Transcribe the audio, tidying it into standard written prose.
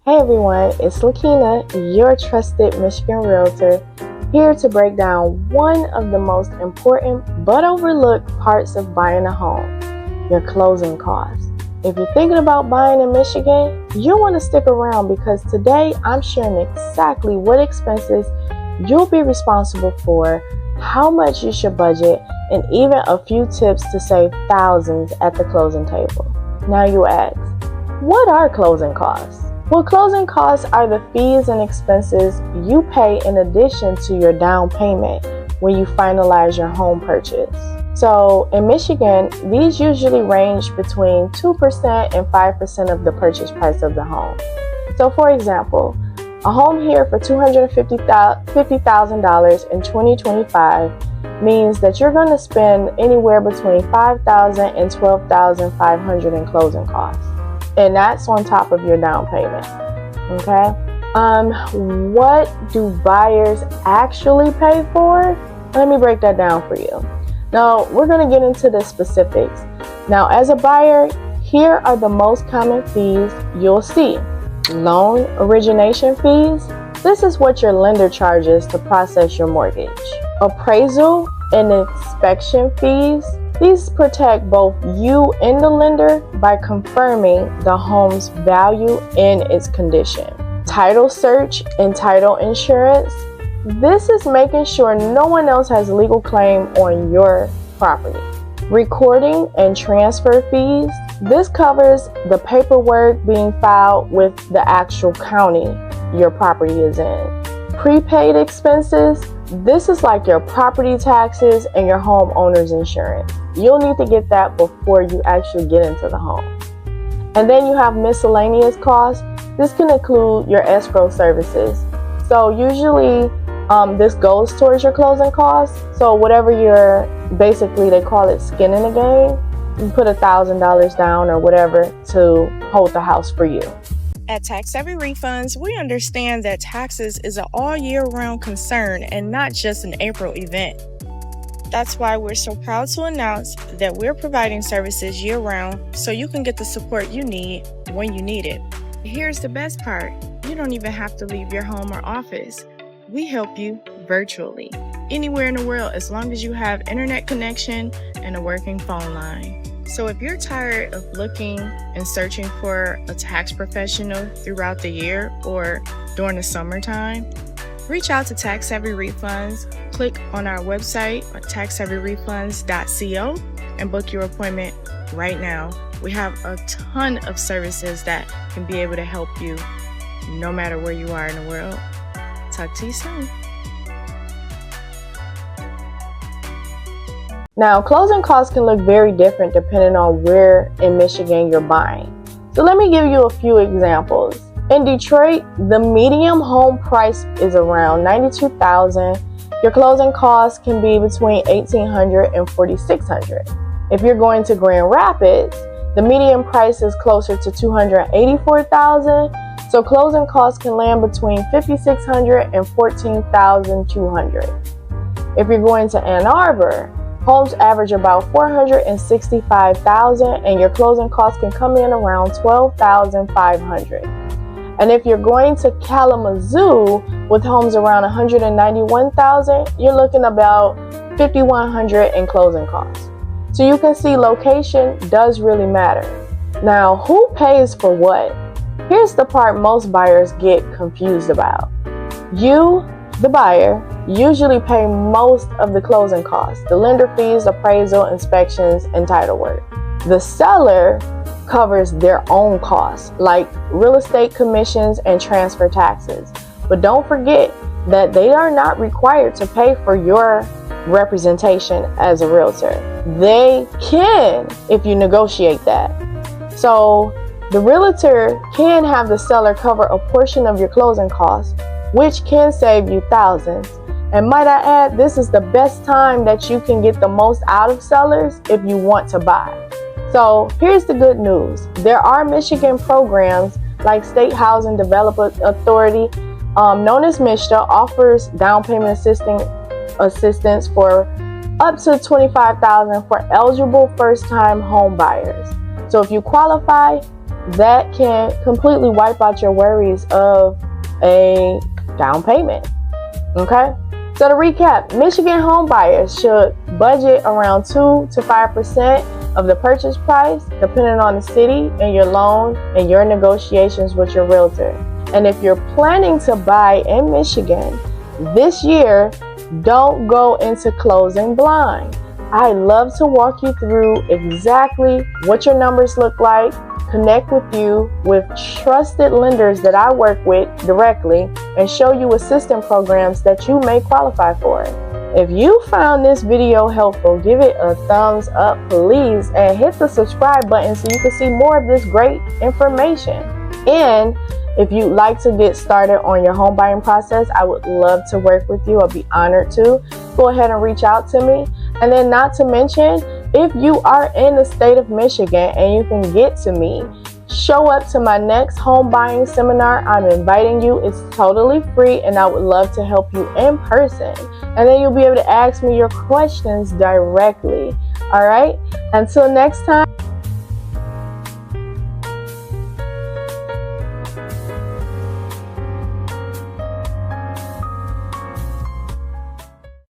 Hey everyone, it's Lakina, your trusted Michigan realtor, here to break down one of the most important but overlooked parts of buying a home, your closing costs. If you're thinking about buying in Michigan, you'll want to stick around because today I'm sharing exactly what expenses you'll be responsible for, how much you should budget, and even a few tips to save thousands at the closing table. Now you ask, what are closing costs? Well, closing costs are the fees and expenses you pay in addition to your down payment when you finalize your home purchase. So in Michigan, these usually range between 2% and 5% of the purchase price of the home. So for example, a home here for $250,000 in 2025 means that you're going to spend anywhere between $5,000 and $12,500 in closing costs. And that's on top of your down payment. Okay. What do buyers actually pay for? Let me break that down for you. Now, we're going to get into the specifics. Now, as a buyer, here are the most common fees you'll see. Loan origination fees. This is what your lender charges to process your mortgage. Appraisal and inspection fees. These protect both you and the lender by confirming the home's value and its condition. Title search and title insurance. This is making sure no one else has legal claim on your property. Recording and transfer fees. This covers the paperwork being filed with the actual county your property is in. Prepaid expenses. This is like your property taxes and your homeowner's insurance. You'll need to get that before you actually get into the home. And then you have miscellaneous costs. This can include your escrow services. So usually this goes towards your closing costs. So whatever basically they call it skin in the game, you put $1,000 down or whatever to hold the house for you. At Tax Savvy Refunds, we understand that taxes is an all-year-round concern and not just an April event. That's why we're so proud to announce that we're providing services year-round so you can get the support you need when you need it. Here's the best part. You don't even have to leave your home or office. We help you virtually, anywhere in the world as long as you have internet connection and a working phone line. So if you're tired of looking and searching for a tax professional throughout the year or during the summertime, reach out to Tax Savvy Refunds. Click on our website at taxsavvyrefunds.co and book your appointment right now. We have a ton of services that can be able to help you no matter where you are in the world. Talk to you soon. Now, closing costs can look very different depending on where in Michigan you're buying. So let me give you a few examples. In Detroit, the median home price is around $92,000. Your closing costs can be between $1,800 and $4,600. If you're going to Grand Rapids, the median price is closer to $284,000. So closing costs can land between $5,600 and $14,200. If you're going to Ann Arbor, homes average about $465,000 and your closing costs can come in around $12,500. And if you're going to Kalamazoo with homes around $191,000, you're looking about $5,100 in closing costs. So you can see location does really matter. Now, who pays for what? Here's the part most buyers get confused about. You, the buyer, usually pay most of the closing costs, the lender fees, appraisal, inspections, and title work. The seller covers their own costs, like real estate commissions and transfer taxes. But don't forget that they are not required to pay for your representation as a realtor. They can if you negotiate that. So the realtor can have the seller cover a portion of your closing costs, which can save you thousands. And might I add, this is the best time that you can get the most out of sellers if you want to buy. So here's the good news. There are Michigan programs like State Housing Development Authority, known as MISHDA, offers down payment assistance for up to $25,000 for eligible first-time home buyers. So if you qualify, that can completely wipe out your worries of a down payment. Okay? So to recap, Michigan homebuyers should budget around 2 to 5% of the purchase price, depending on the city and your loan and your negotiations with your realtor. And if you're planning to buy in Michigan this year, don't go into closing blind. I love to walk you through exactly what your numbers look like, connect with you with trusted lenders that I work with directly, and show you assistance programs that you may qualify for. If you found this video helpful, give it a thumbs up, please, and hit the subscribe button so you can see more of this great information. And if you'd like to get started on your home buying process, I would love to work with you. I'll be honored to. Go ahead and reach out to me. And then not to mention, if you are in the state of Michigan and you can get to me, show up to my next home buying seminar. I'm inviting you. It's totally free and I would love to help you in person. And then you'll be able to ask me your questions directly. All right? Until next time.